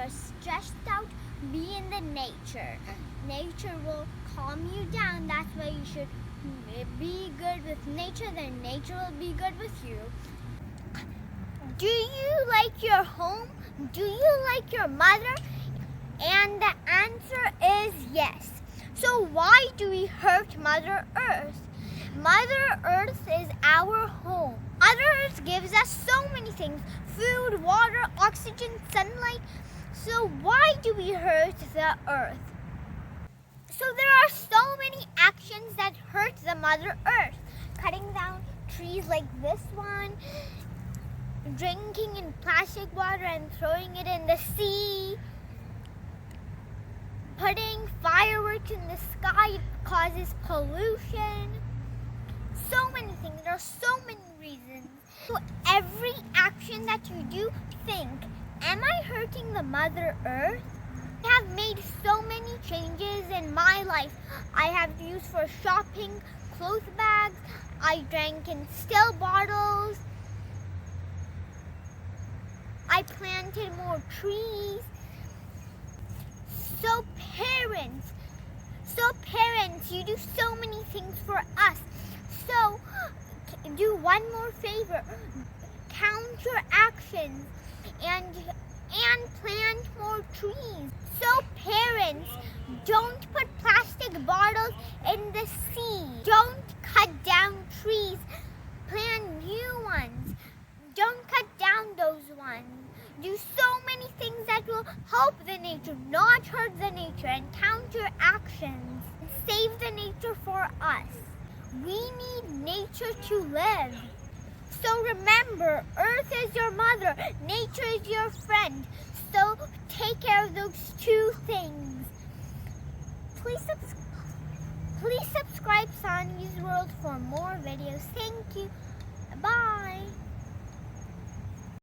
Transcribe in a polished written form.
you're stressed out, be in the nature. Nature will calm you down. That's why you should be good with nature, then nature will be good with you. Do you like your home? Do you like your mother? And the answer is yes. So why do we hurt Mother Earth? Mother Earth is our home. Mother Earth gives us so many things: food, water, oxygen, sunlight. So why do we hurt the earth? So there are so many actions that hurt the Mother Earth. Cutting down trees like this one, drinking in plastic water and throwing it in the sea, putting fireworks in the sky causes pollution. So many things. There are so many reasons. So every action that you do, think, am I hurting the Mother Earth? I have made so many changes in my life. I have used for shopping, cloth bags. I drank in still bottles. I planted more trees. So parents, you do so many things for us. So do one more favor. Count your actions and plant more trees. So parents, don't put plastic bottles in the sea. Don't cut down trees. Plant new ones. Don't cut down those ones. Do so many things that will help the nature, not hurt the nature, and count your actions. Save the nature for us. We need nature to live. So remember, Earth is your mother, nature is your friend. So take care of those two things. Please subscribe Sanvi's World for more videos. Thank you. Bye.